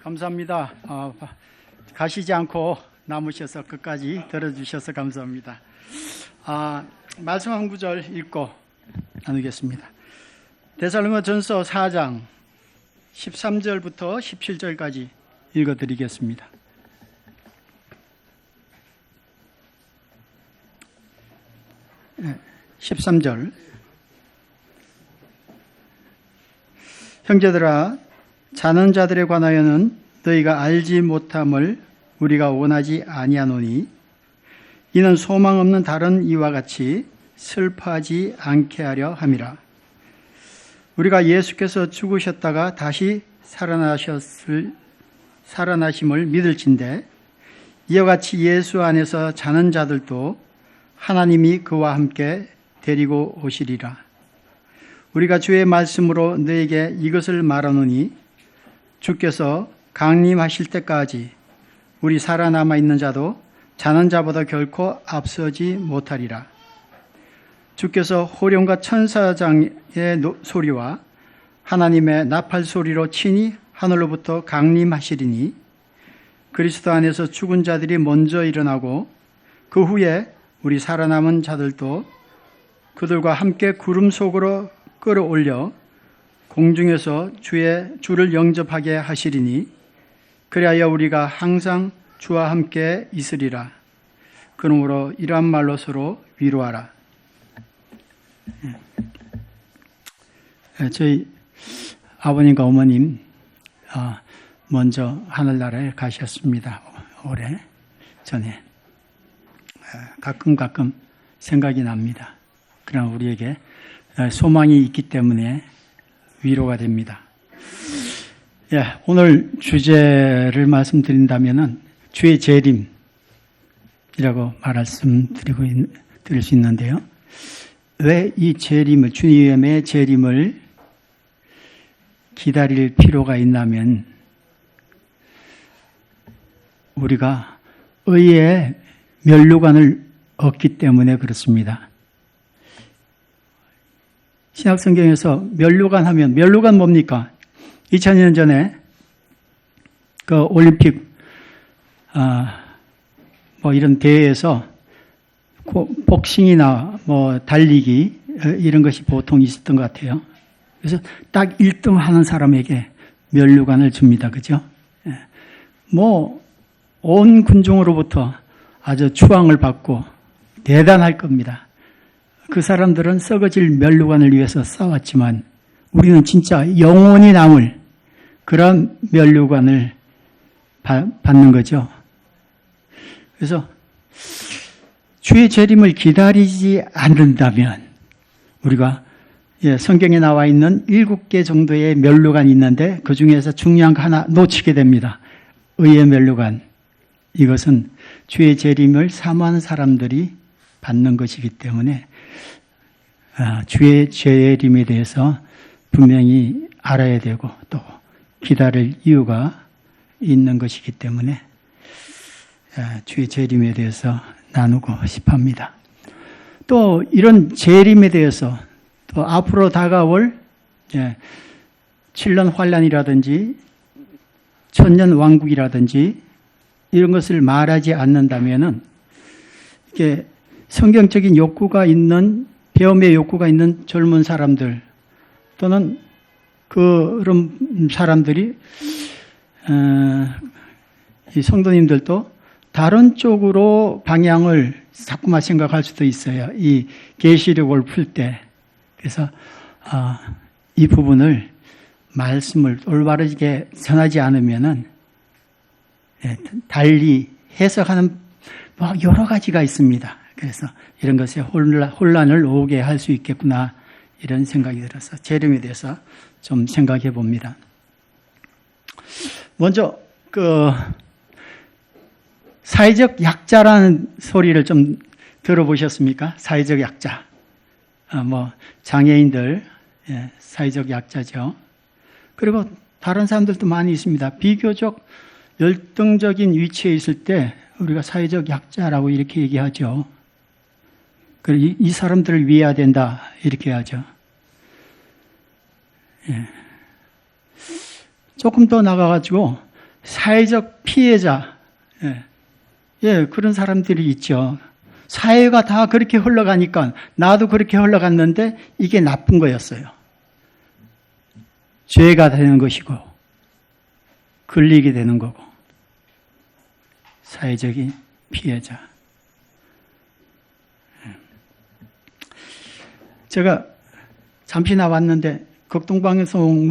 감사합니다. 가시지 않고 남으셔서 끝까지 들어주셔서 감사합니다. 말씀 한 구절 읽고 나누겠습니다. 데살로니가전서 4장 13절부터 17절까지 읽어드리겠습니다. 네, 13절. 형제들아, 자는 자들에 관하여는 너희가 알지 못함을 우리가 원하지 아니하노니 이는 소망 없는 다른 이와 같이 슬퍼하지 않게 하려 함이라. 우리가 예수께서 죽으셨다가 다시 살아나심을 믿을진대 이와 같이 예수 안에서 자는 자들도 하나님이 그와 함께 데리고 오시리라. 우리가 주의 말씀으로 너에게 이것을 말하노니 주께서 강림하실 때까지 우리 살아남아 있는 자도 자는 자보다 결코 앞서지 못하리라. 주께서 호령과 천사장의 소리와 하나님의 나팔 소리로 친히 하늘로부터 강림하시리니 그리스도 안에서 죽은 자들이 먼저 일어나고 그 후에 우리 살아남은 자들도 그들과 함께 구름 속으로 끌어올려 공중에서 주를 영접하게 하시리니 그리하여 우리가 항상 주와 함께 있으리라. 그러므로 이러한 말로 서로 위로하라. 저희 아버님과 어머님 먼저 하늘나라에 가셨습니다. 올해 전에 가끔 생각이 납니다. 그러나 우리에게 소망이 있기 때문에 위로가 됩니다. 오늘 주제를 말씀드린다면은 주의 재림이라고 드릴 수 있는데요. 왜 이 재림을, 주님의 재림을 기다릴 필요가 있냐면 우리가 의의 면류관을 얻기 때문에 그렇습니다. 신약성경에서 면류관 하면, 면류관 뭡니까? 2000년 전에 그 올림픽 이런 대회에서 복싱이나 달리기 이런 것이 보통 있었던 것 같아요. 그래서 딱 1등 하는 사람에게 면류관을 줍니다. 그죠? 온 군중으로부터 아주 추앙을 받고 대단할 겁니다. 그 사람들은 썩어질 면류관을 위해서 싸웠지만 우리는 진짜 영원히 남을 그런 면류관을 받는 거죠. 그래서 주의 재림을 기다리지 않는다면 우리가 성경에 나와 있는 7개 정도의 면류관이 있는데 그 중에서 중요한 거 하나 놓치게 됩니다. 의의 면류관. 이것은 주의 재림을 사모하는 사람들이 받는 것이기 때문에 주의 재림에 대해서 분명히 알아야 되고 또 기다릴 이유가 있는 것이기 때문에 주의 재림에 대해서 나누고 싶습니다. 또 이런 재림에 대해서 또 앞으로 다가올 7년 환란이라든지 천년 왕국이라든지 이런 것을 말하지 않는다면은 이게 성경적인 욕구가 있는 배움의 욕구가 있는 젊은 사람들 또는 그런 사람들이 이 성도님들도 다른 쪽으로 방향을 자꾸만 생각할 수도 있어요. 이 계시록을 풀 때. 그래서 이 부분을 말씀을 올바르게 전하지 않으면은 달리 해석하는 여러 가지가 있습니다. 그래서 이런 것에 혼란을 오게 할 수 있겠구나 이런 생각이 들어서 재림에 대해서 좀 생각해 봅니다. 먼저 사회적 약자라는 소리를 좀 들어보셨습니까? 사회적 약자. 장애인들 사회적 약자죠. 그리고 다른 사람들도 많이 있습니다. 비교적 열등적인 위치에 있을 때 우리가 사회적 약자라고 이렇게 얘기하죠. 그리고 이 사람들을 위해야 된다 이렇게 하죠. 조금 더 나가가지고 사회적 피해자, 그런 사람들이 있죠. 사회가 다 그렇게 흘러가니까 나도 그렇게 흘러갔는데 이게 나쁜 거였어요. 죄가 되는 것이고 걸리게 되는 거고. 사회적인 피해자. 제가 잠시 나왔는데 극동방송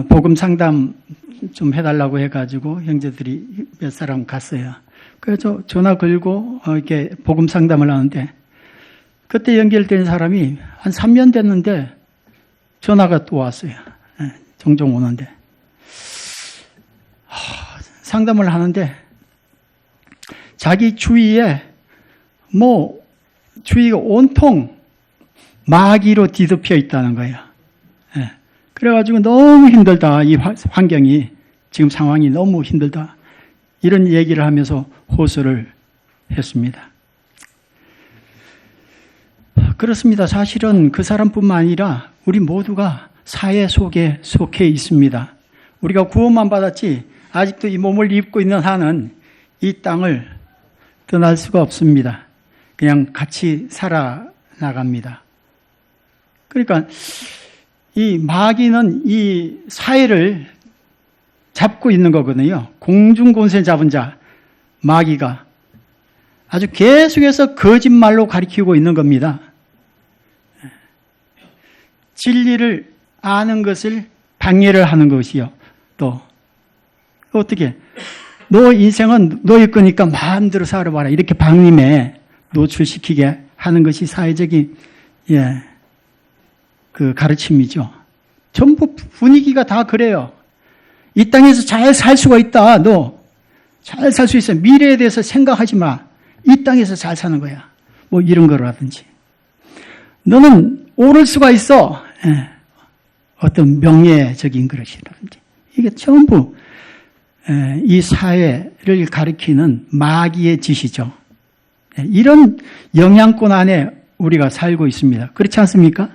복음 상담 좀 해달라고 해가지고 형제들이 몇 사람 갔어요. 그래서 전화 걸고 이렇게 복음 상담을 하는데 그때 연결된 사람이 한 3년 됐는데 전화가 또 왔어요. 종종 오는데 상담을 하는데 자기 주위에 주위가 온통 마귀로 뒤덮여 있다는 거예요. 그래가지고 너무 힘들다. 이 환경이 지금 상황이 너무 힘들다. 이런 얘기를 하면서 호소를 했습니다. 그렇습니다. 사실은 그 사람뿐만 아니라 우리 모두가 사회 속에 속해 있습니다. 우리가 구원만 받았지 아직도 이 몸을 입고 있는 한은 이 땅을 떠날 수가 없습니다. 그냥 같이 살아나갑니다. 그러니까 이 마귀는 이 사회를 잡고 있는 거거든요. 공중권세 잡은 자, 마귀가 아주 계속해서 거짓말로 가리키고 있는 겁니다. 진리를 아는 것을 방해를 하는 것이요. 또 어떻게 너 인생은 너의 거니까 마음대로 살아봐라 이렇게 방림에 노출시키게 하는 것이 사회적인 그 가르침이죠. 전부 분위기가 다 그래요. 이 땅에서 잘 살 수가 있다. 너 잘 살 수 있어. 미래에 대해서 생각하지 마. 이 땅에서 잘 사는 거야. 이런 거라든지. 너는 오를 수가 있어. 어떤 명예적인 것이라든지. 이게 전부 이 사회를 가리키는 마귀의 짓이죠. 이런 영향권 안에 우리가 살고 있습니다. 그렇지 않습니까?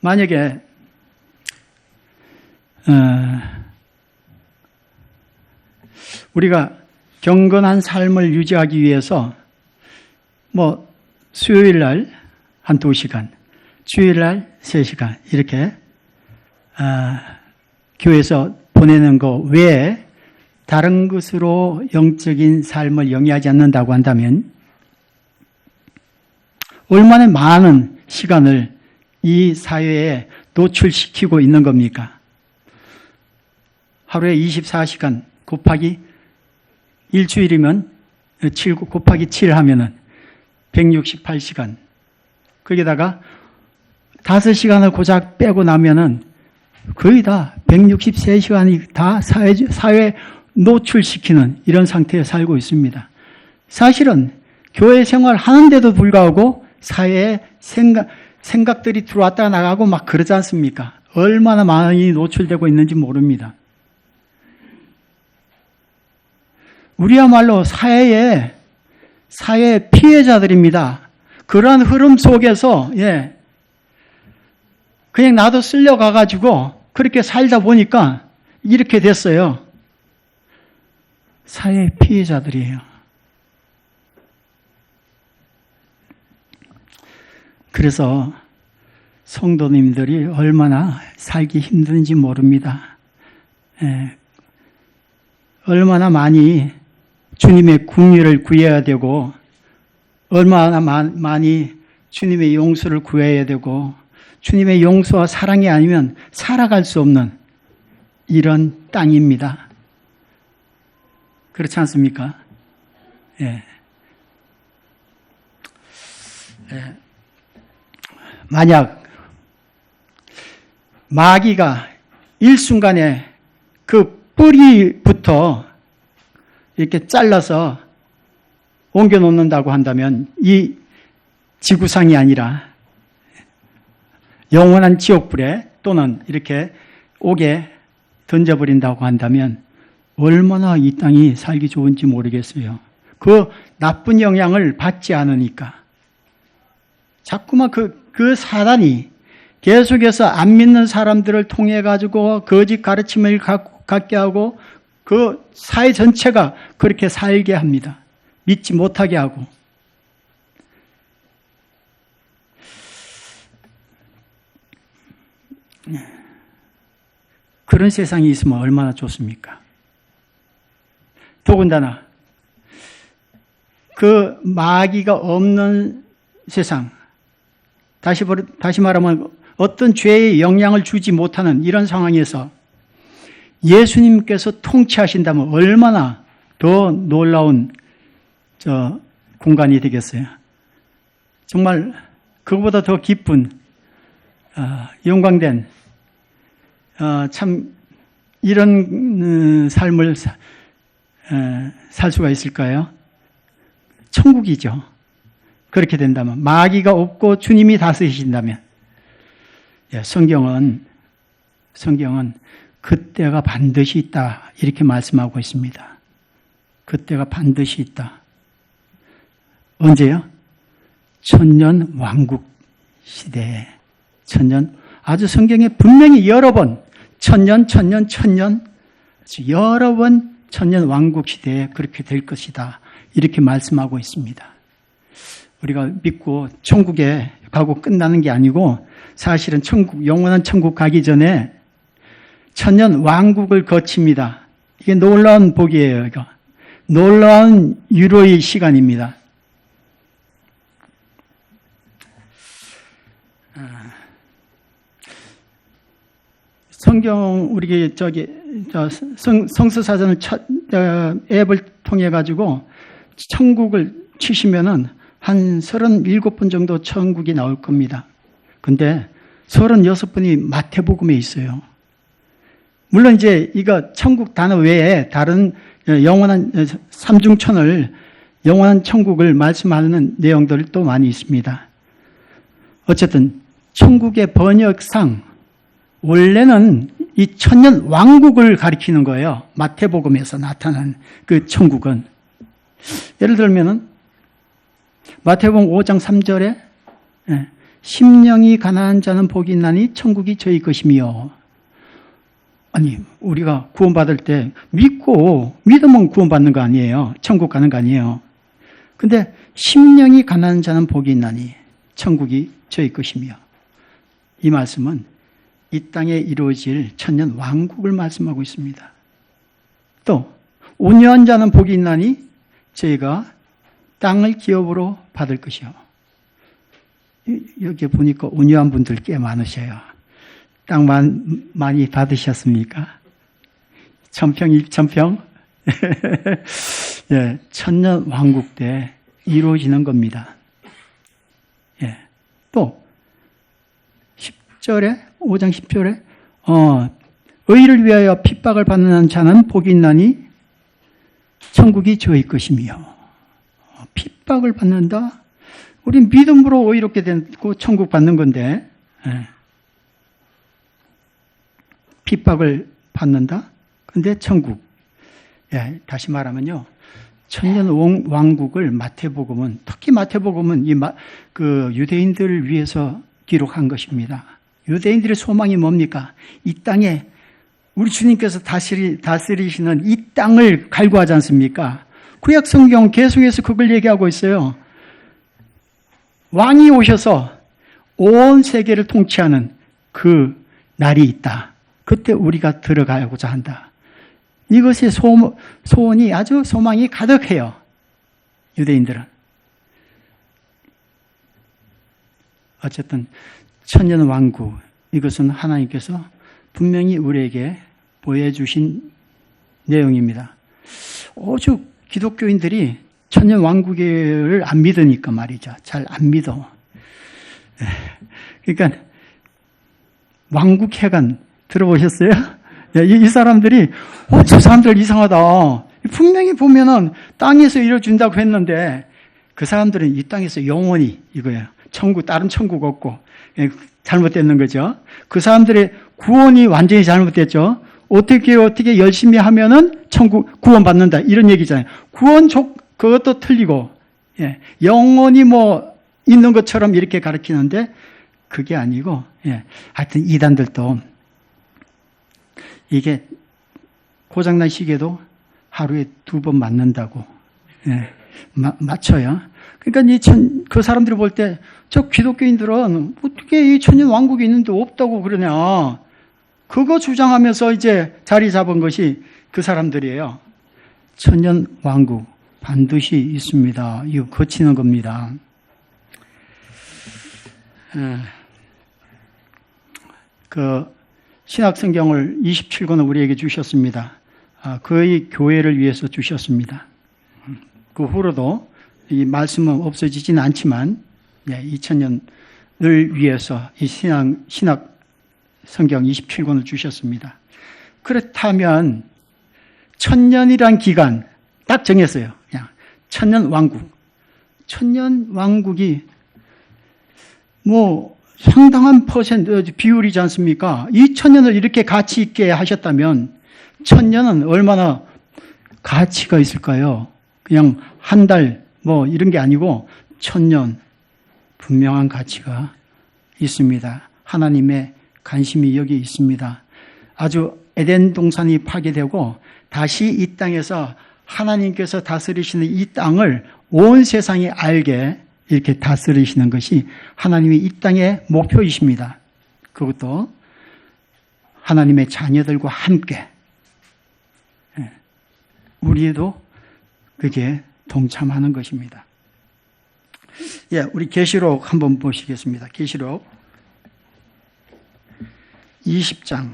만약에 우리가 경건한 삶을 유지하기 위해서 수요일 날 한 2시간, 주일 날 3시간 이렇게 교회에서 보내는 거 외에 다른 것으로 영적인 삶을 영위하지 않는다고 한다면 얼마나 많은 시간을 이 사회에 노출시키고 있는 겁니까? 하루에 24시간 곱하기 일주일이면 7 곱하기 7 하면은 168시간. 거기다가 5시간을 고작 빼고 나면은 거의 다 163시간이 다 사회에 노출시키는 이런 상태에 살고 있습니다. 사실은 교회 생활 하는데도 불구하고 사회에 생각들이 들어왔다 나가고 막 그러지 않습니까? 얼마나 많이 노출되고 있는지 모릅니다. 우리야말로 사회의 피해자들입니다. 그러한 흐름 속에서 그냥 나도 쓸려가가지고 그렇게 살다 보니까 이렇게 됐어요. 사회의 피해자들이에요. 그래서 성도님들이 얼마나 살기 힘든지 모릅니다. 얼마나 많이 주님의 긍휼을 구해야 되고 얼마나 많이 주님의 용서를 구해야 되고 주님의 용서와 사랑이 아니면 살아갈 수 없는 이런 땅입니다. 그렇지 않습니까? 만약 마귀가 일순간에 그 뿌리부터 이렇게 잘라서 옮겨 놓는다고 한다면 이 지구상이 아니라 영원한 지옥불에 또는 이렇게 옥에 던져버린다고 한다면 얼마나 이 땅이 살기 좋은지 모르겠어요. 그 나쁜 영향을 받지 않으니까. 자꾸만 그 사단이 계속해서 안 믿는 사람들을 통해 가지고 거짓 가르침을 갖게 하고 그 사회 전체가 그렇게 살게 합니다. 믿지 못하게 하고. 그런 세상이 있으면 얼마나 좋습니까? 더군다나 그 마귀가 없는 세상, 다시 말하면 어떤 죄에 영향을 주지 못하는 이런 상황에서 예수님께서 통치하신다면 얼마나 더 놀라운 공간이 되겠어요. 정말 그거보다 더 기쁜 영광된 참 이런 삶을 살 수가 있을까요? 천국이죠. 그렇게 된다면, 마귀가 없고 주님이 다스리신다면. 성경은 그때가 반드시 있다 이렇게 말씀하고 있습니다. 그때가 반드시 있다. 언제요? 천년 왕국 시대에. 아주 성경에 분명히 여러 번 천년 여러 번 천년 왕국 시대에 그렇게 될 것이다 이렇게 말씀하고 있습니다. 우리가 믿고 천국에 가고 끝나는 게 아니고 사실은 영원한 천국 가기 전에 천년 왕국을 거칩니다. 이게 놀라운 복이에요. 이거. 놀라운 유로의 시간입니다. 성경 우리 성서사전을 앱을 통해 가지고 천국을 치시면은 한 37번 정도 천국이 나올 겁니다. 근데 36번이 마태복음에 있어요. 물론 이제 이거 천국 단어 외에 다른 영원한 삼중천을 영원한 천국을 말씀하는 내용들이 또 많이 있습니다. 어쨌든 천국의 번역상 원래는 이 천년 왕국을 가리키는 거예요. 마태복음에서 나타난 그 천국은. 예를 들면은 마태복음 5장 3절에 심령이 가난한 자는 복이 있나니 천국이 저희 것이며. 아니 우리가 구원받을 때 믿으면 구원받는 거 아니에요. 천국 가는 거 아니에요. 근데 심령이 가난한 자는 복이 있나니 천국이 저희 것이며. 이 말씀은 이 땅에 이루어질 천년 왕국을 말씀하고 있습니다. 또 온유한 자는 복이 있나니 저희가 땅을 기업으로 받을 것이요. 여기 보니까 온유한 분들 꽤 많으셔요. 땅 많이 받으셨습니까? 1000평, 1000평? 예, 천년 왕국 때 이루어지는 겁니다. 예. 또 10절에 5장 10절에 의를 위하여 핍박을 받는 자는 복이 있나니 천국이 저희 것이며. 핍박을 받는다? 우린 믿음으로 의롭게 되고 천국 받는 건데 핍박을 받는다? 근데 천국. 예, 다시 말하면요. 천년 왕국을 마태복음은, 특히 마태복음은 그 유대인들을 위해서 기록한 것입니다. 유대인들의 소망이 뭡니까? 이 땅에 우리 주님께서 다스리시는 이 땅을 갈구하지 않습니까? 구약 성경 계속해서 그걸 얘기하고 있어요. 왕이 오셔서 온 세계를 통치하는 그 날이 있다. 그때 우리가 들어가고자 한다. 이것의 소원이 아주 소망이 가득해요. 유대인들은. 어쨌든 천년 왕국, 이것은 하나님께서 분명히 우리에게 보여주신 내용입니다. 오죽 기독교인들이 천년 왕국을 안 믿으니까 말이죠. 잘 안 믿어. 그러니까 왕국회관 들어보셨어요? 이 사람들이 저 사람들 이상하다. 분명히 보면은 땅에서 이뤄준다고 했는데 그 사람들은 이 땅에서 영원히 이거예요. 천국, 다른 천국 없고 잘못됐는 거죠. 그 사람들의 구원이 완전히 잘못됐죠. 어떻게 열심히 하면은 천국 구원받는다 이런 얘기잖아요. 그것도 틀리고 영원히 있는 것처럼 이렇게 가르치는데 그게 아니고, 하여튼 이단들도 이게 고장난 시계도 하루에 2번 맞는다고, 맞춰요. 그러니까 그 사람들이 볼 때, 저 기독교인들은 어떻게 이 천년 왕국이 있는데 없다고 그러냐. 그거 주장하면서 이제 자리 잡은 것이 그 사람들이에요. 천년 왕국 반드시 있습니다. 이거 거치는 겁니다. 그 신약 성경을 27권을 우리에게 주셨습니다. 거의 교회를 위해서 주셨습니다. 그 후로도 이 말씀은 없어지지는 않지만 2000년을 위해서 이 신약 성경 27권을 주셨습니다. 그렇다면 1000년이란 기간 딱 정했어요. 그냥 1000년 왕국. 1000년 왕국이 뭐 상당한 비율이지 않습니까? 이 1000년을 이렇게 가치 있게 하셨다면 1000년은 얼마나 가치가 있을까요? 그냥 한 달 뭐 이런 게 아니고 1000년 분명한 가치가 있습니다. 하나님의 관심이 여기 있습니다. 아주 에덴 동산이 파괴되고 다시 이 땅에서 하나님께서 다스리시는 이 땅을 온 세상이 알게 이렇게 다스리시는 것이 하나님의 이 땅의 목표이십니다. 그것도 하나님의 자녀들과 함께 우리도 그게 동참하는 것입니다. 우리 계시록 한번 보시겠습니다. 계시록 20장.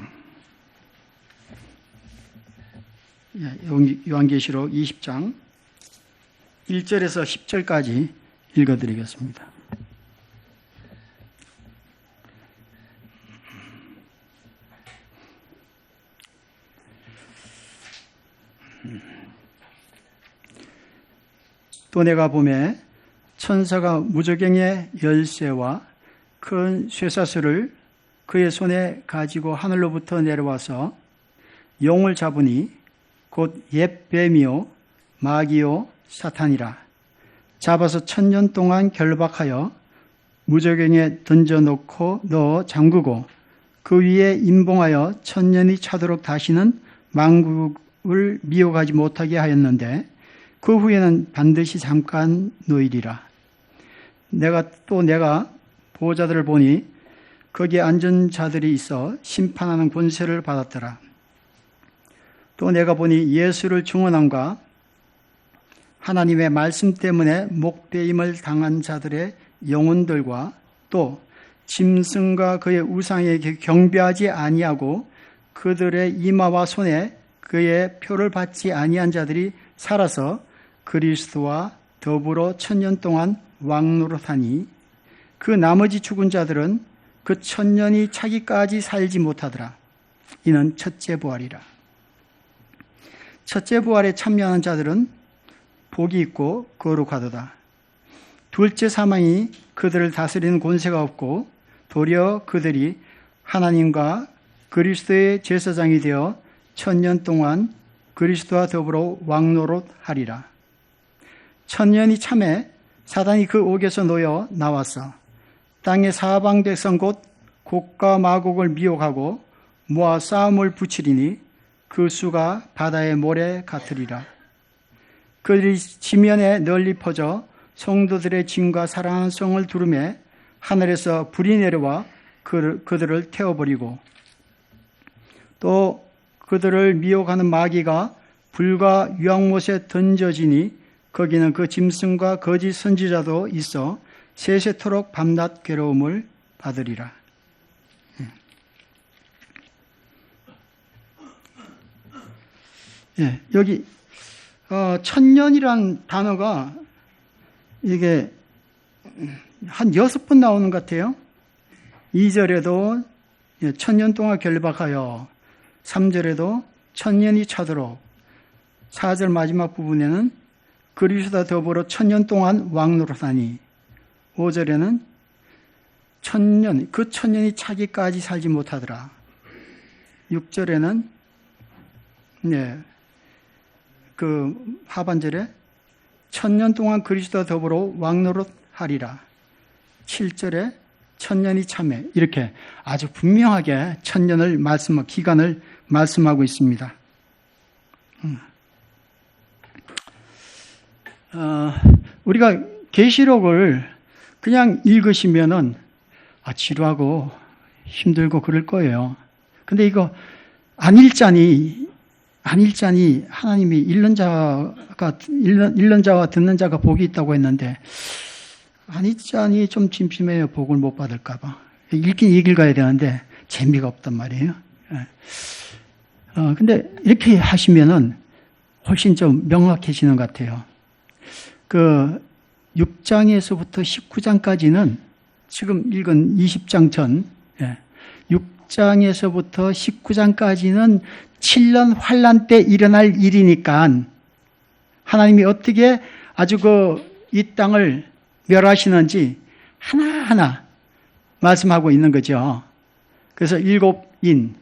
요한계시록 20장 1절에서 10절까지 읽어드리겠습니다. 또 내가 보매 천사가 무저갱의 열쇠와 큰 쇠사슬을 그의 손에 가지고 하늘로부터 내려와서 용을 잡으니 곧 옛 뱀이요 마귀요 사탄이라. 잡아서 1000년 동안 결박하여 무저갱에 던져놓고 넣어 잠그고 그 위에 임봉하여 1000년이 차도록 다시는 만국을 미혹하지 못하게 하였는데 그 후에는 반드시 잠깐 놓이리라. 내가 보호자들을 보니 거기에 앉은 자들이 있어 심판하는 권세를 받았더라. 또 내가 보니 예수를 증언함과 하나님의 말씀 때문에 목배임을 당한 자들의 영혼들과 또 짐승과 그의 우상에게 경배하지 아니하고 그들의 이마와 손에 그의 표를 받지 아니한 자들이 살아서 그리스도와 더불어 1000년 동안 왕노릇하니 그 나머지 죽은 자들은 그 1000년이 차기까지 살지 못하더라. 이는 첫째 부활이라. 첫째 부활에 참여하는 자들은 복이 있고 거룩하도다. 둘째 사망이 그들을 다스리는 권세가 없고 도리어 그들이 하나님과 그리스도의 제사장이 되어 1000년 동안 그리스도와 더불어 왕노릇하리라. 1000년이 참에 사단이 그 옥에서 놓여 나왔어 땅의 사방 백성 곧 곡과 마곡을 미혹하고 모아 싸움을 붙이리니 그 수가 바다의 모래 같으리라. 그들이 지면에 널리 퍼져 성도들의 짐과 사랑하는 성을 두르매 하늘에서 불이 내려와 그들을 태워버리고 또 그들을 미혹하는 마귀가 불과 유황못에 던져지니 거기는 그 짐승과 거짓 선지자도 있어 세세토록 밤낮 괴로움을 받으리라. 여기 1000년이란 단어가 이게 한 6번 나오는 것 같아요. 2절에도 1000년 동안 결박하여 3절에도 1000년이 차도록 4절 마지막 부분에는 그리스도와 더불어 1000년 동안 왕노릇하니 5절에는 1000년, 그 1000년이 차기까지 살지 못하더라. 6절에는 그 하반절에 1000년 동안 그리스도와 더불어 왕노릇하리라. 7절에 천년이 참해. 이렇게 아주 분명하게 천년을 기간을 말씀하고 있습니다. 우리가 계시록을 그냥 읽으시면은 지루하고 힘들고 그럴 거예요. 근데 이거 안 읽자니 하나님이 읽는 자와 듣는 자가 복이 있다고 했는데 안 읽자니 좀 심심해요. 복을 못 받을까 봐. 읽긴 읽어야 되는데 재미가 없단 말이에요. 근데 이렇게 하시면은 훨씬 좀 명확해지는 것 같아요. 그 6장에서부터 19장까지는 지금 읽은 20장 전 6장에서부터 19장까지는 7년 환란 때 일어날 일이니까 하나님이 어떻게 아주 이 땅을 멸하시는지 하나하나 말씀하고 있는 거죠. 그래서 7인,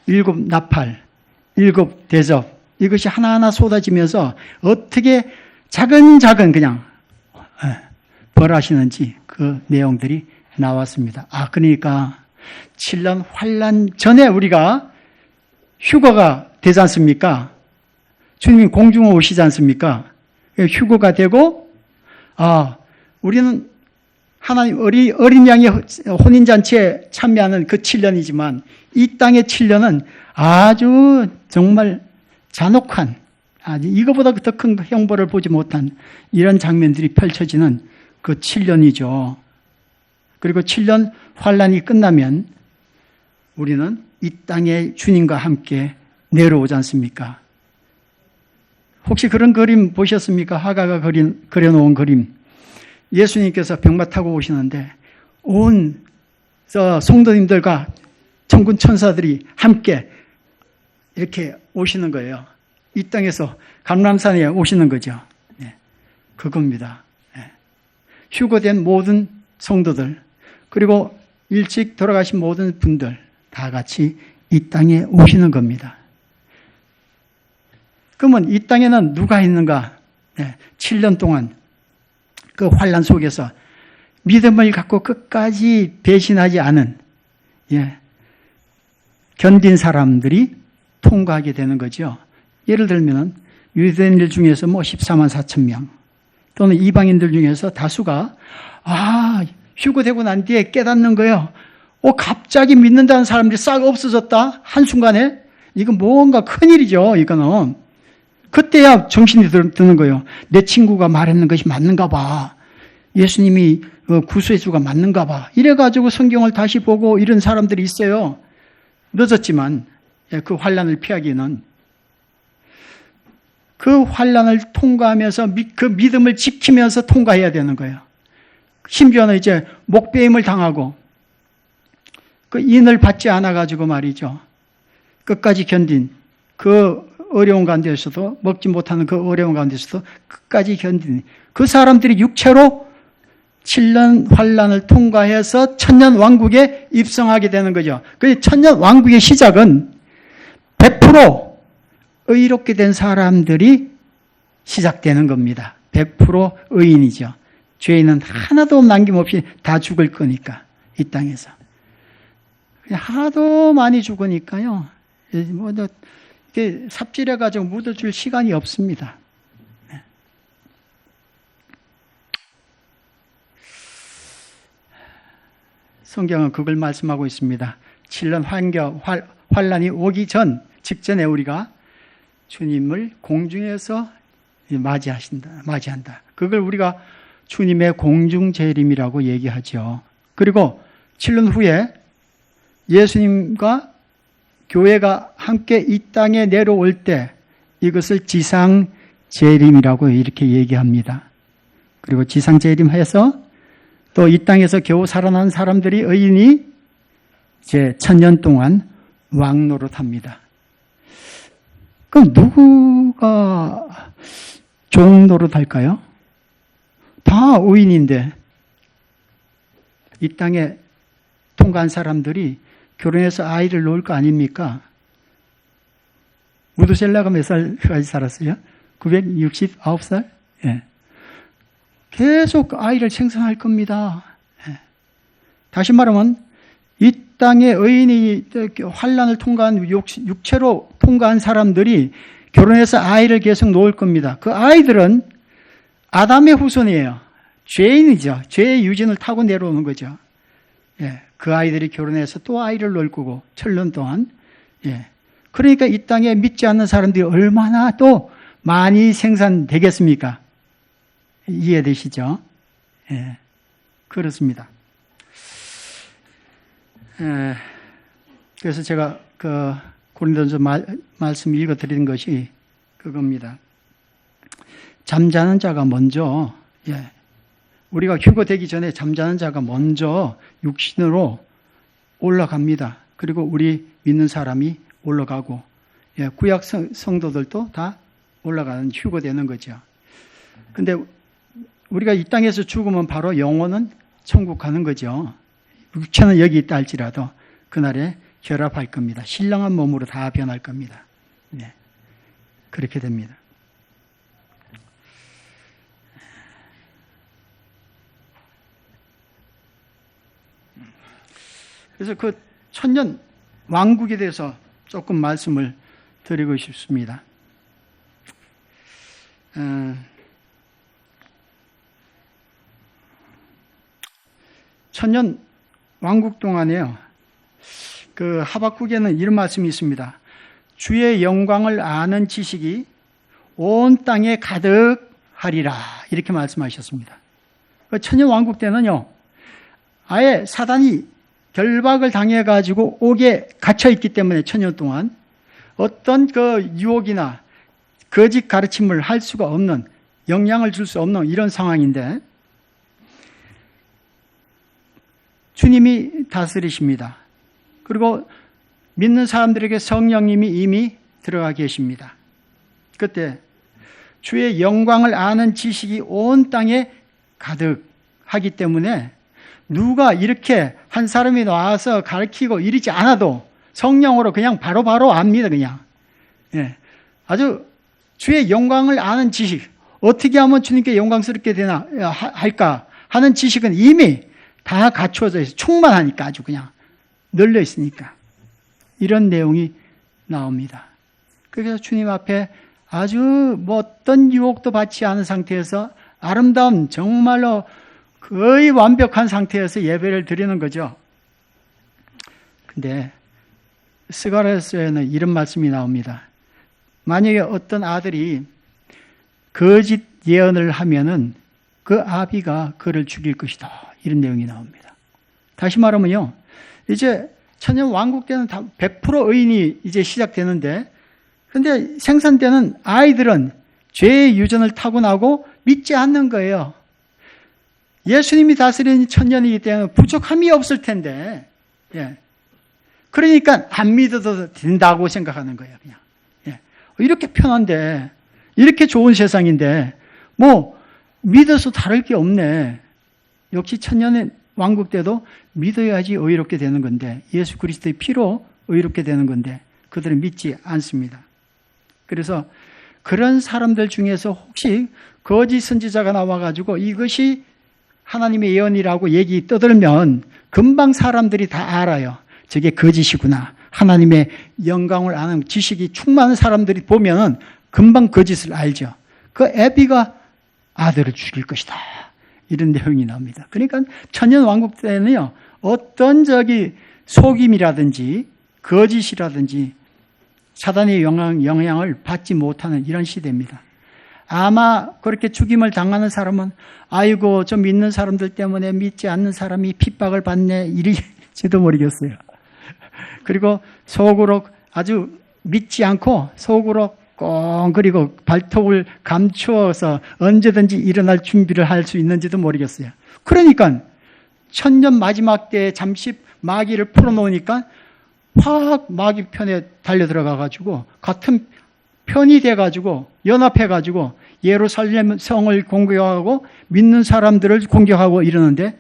7나팔, 7대접 이것이 하나하나 쏟아지면서 어떻게 작은 그냥 벌하시는지 그 내용들이 나왔습니다. 그러니까 7년 환란 전에 우리가 휴거가 되지 않습니까? 주님이 공중에 오시지 않습니까? 휴거가 되고 우리는 하나님 어린 양의 혼인잔치에 참여하는 그 7년이지만 이 땅의 7년은 아주 정말 잔혹한 이거보다 더 큰 형벌을 보지 못한 이런 장면들이 펼쳐지는 그 7년이죠. 그리고 7년 환란이 끝나면 우리는 이 땅에 주님과 함께 내려오지 않습니까? 혹시 그런 그림 보셨습니까? 하가가 그려놓은 그림. 예수님께서 병마 타고 오시는데 온 성도님들과 천군 천사들이 함께 이렇게 오시는 거예요. 이 땅에서 감람산에 오시는 거죠. 그겁니다. 휴거된 모든 성도들 그리고 일찍 돌아가신 모든 분들 다 같이 이 땅에 오시는 겁니다. 그러면 이 땅에는 누가 있는가? 7년 동안 그 환란 속에서 믿음을 갖고 끝까지 배신하지 않은 견딘 사람들이 통과하게 되는 거죠. 예를 들면 유대인들 중에서 14만 4천 명 또는 이방인들 중에서 다수가 휴거되고 난 뒤에 깨닫는 거예요. 갑자기 믿는다는 사람들이 싹 없어졌다. 한순간에. 이건 뭔가 큰일이죠. 이거는. 그때야 정신이 드는 거예요. 내 친구가 말했는 것이 맞는가 봐. 예수님이 구수의 주가 맞는가 봐. 이래가지고 성경을 다시 보고 이런 사람들이 있어요. 늦었지만 그 환란을 피하기는 그 환란을 통과하면서 그 믿음을 지키면서 통과해야 되는 거예요. 심지어는 이제 목배임을 당하고 그 인을 받지 않아가지고 말이죠. 끝까지 견딘 그 어려운 가운데서도 먹지 못하는 그 어려운 가운데서도 끝까지 견딘 그 사람들이 육체로 7년 환란을 통과해서 천년 왕국에 입성하게 되는 거죠. 그 천년 왕국의 시작은 100% 의롭게 된 사람들이 시작되는 겁니다. 100% 의인이죠. 죄인은 하나도 남김없이 다 죽을 거니까 이 땅에서. 하도 많이 죽으니까요. 이게 삽질해가지고 묻어줄 시간이 없습니다. 성경은 그걸 말씀하고 있습니다. 7년 환란이 오기 직전에 우리가 주님을 공중에서 맞이한다. 그걸 우리가 주님의 공중재림이라고 얘기하죠. 그리고 7년 후에 예수님과 교회가 함께 이 땅에 내려올 때 이것을 지상재림이라고 이렇게 얘기합니다. 그리고 지상재림해서 또 이 땅에서 겨우 살아난 사람들이 의인이 이제 1000년 동안 왕노릇합니다. 그럼 누구가 종노릇할까요? 다 의인인데 이 땅에 통과한 사람들이 결혼해서 아이를 낳을 거 아닙니까? 무드셀라가 몇 살까지 살았어요? 969살? 예. 계속 아이를 생산할 겁니다. 예. 다시 말하면 이 땅에 의인이 환난을 통과한 육체로 통과한 사람들이 결혼해서 아이를 계속 놓을 겁니다. 그 아이들은 아담의 후손이에요. 죄인이죠. 죄의 유전을 타고 내려오는 거죠. 예, 그 아이들이 결혼해서 또 아이를 놓을 거고 천년 동안. 예, 그러니까 이 땅에 믿지 않는 사람들이 얼마나 또 많이 생산되겠습니까? 이해되시죠? 예, 그렇습니다. 예, 그래서 제가 그 고린도전서 말씀 읽어드리는 것이 그겁니다. 잠자는 자가 먼저, 예, 우리가 휴거되기 전에 잠자는 자가 먼저 육신으로 올라갑니다. 그리고 우리 믿는 사람이 올라가고, 예, 구약 성도들도 다 올라가는 휴거되는 거죠. 근데 우리가 이 땅에서 죽으면 바로 영혼은 천국 가는 거죠. 육체는 여기 있다 할지라도 그날에 결합할 겁니다. 신령한 몸으로 다 변할 겁니다. 네, 그렇게 됩니다. 그래서 그 천년 왕국에 대해서 조금 말씀을 드리고 싶습니다. 천년 왕국 동안에요, 그 하박국에는 이런 말씀이 있습니다. 주의 영광을 아는 지식이 온 땅에 가득하리라, 이렇게 말씀하셨습니다. 그 천년 왕국 때는요, 아예 사단이 결박을 당해가지고 옥에 갇혀있기 때문에 천년 동안 어떤 그 유혹이나 거짓 가르침을 할 수가 없는, 영향을 줄 수 없는 이런 상황인데 주님이 다스리십니다. 그리고 믿는 사람들에게 성령님이 이미 들어가 계십니다. 그때 주의 영광을 아는 지식이 온 땅에 가득하기 때문에 누가 이렇게 한 사람이 나와서 가르치고 이러지 않아도 성령으로 그냥 바로바로 압니다. 그냥. 예. 아주 주의 영광을 아는 지식, 어떻게 하면 주님께 영광스럽게 되나 할까 하는 지식은 이미 다 갖추어져 있어요. 충만하니까, 아주 그냥 널려 있으니까. 이런 내용이 나옵니다. 그래서 주님 앞에 아주 뭐 어떤 유혹도 받지 않은 상태에서 아름다운, 정말로 거의 완벽한 상태에서 예배를 드리는 거죠. 근데 스가랴서에는 이런 말씀이 나옵니다. 만약에 어떤 아들이 거짓 예언을 하면은 그 아비가 그를 죽일 것이다, 이런 내용이 나옵니다. 다시 말하면요, 이제 천년 왕국 때는 다 100% 의인이 이제 시작되는데, 근데 생산되는 아이들은 죄의 유전을 타고나고 믿지 않는 거예요. 예수님이 다스리는 천년이기 때문에 부족함이 없을 텐데, 예. 그러니까 안 믿어도 된다고 생각하는 거예요, 그냥. 예. 이렇게 편한데, 이렇게 좋은 세상인데, 뭐, 믿어서 다를 게 없네. 역시 천년의 왕국 때도 믿어야지 의롭게 되는 건데, 예수 그리스도의 피로 의롭게 되는 건데, 그들은 믿지 않습니다. 그래서 그런 사람들 중에서 혹시 거짓 선지자가 나와가지고 이것이 하나님의 예언이라고 얘기 떠들면 금방 사람들이 다 알아요. 저게 거짓이구나. 하나님의 영광을 아는 지식이 충만한 사람들이 보면은 금방 거짓을 알죠. 그 애비가 아들을 죽일 것이다, 이런 내용이 나옵니다. 그러니까 천년 왕국 때는요, 어떤 속임이라든지 거짓이라든지 사단의 영향을 받지 못하는 이런 시대입니다. 아마 그렇게 죽임을 당하는 사람은 아이고 저 믿는 사람들 때문에 믿지 않는 사람이 핍박을 받네, 이럴지도 모르겠어요. 그리고 속으로 아주 믿지 않고 속으로 꽁그리고 발톱을 감추어서 언제든지 일어날 준비를 할 수 있는지도 모르겠어요. 그러니까 천년 마지막 때에 잠시 마귀를 풀어놓으니까 확 마귀 편에 달려들어가가지고 같은 편이 돼가지고 연합해가지고 예루살렘 성을 공격하고 믿는 사람들을 공격하고 이러는데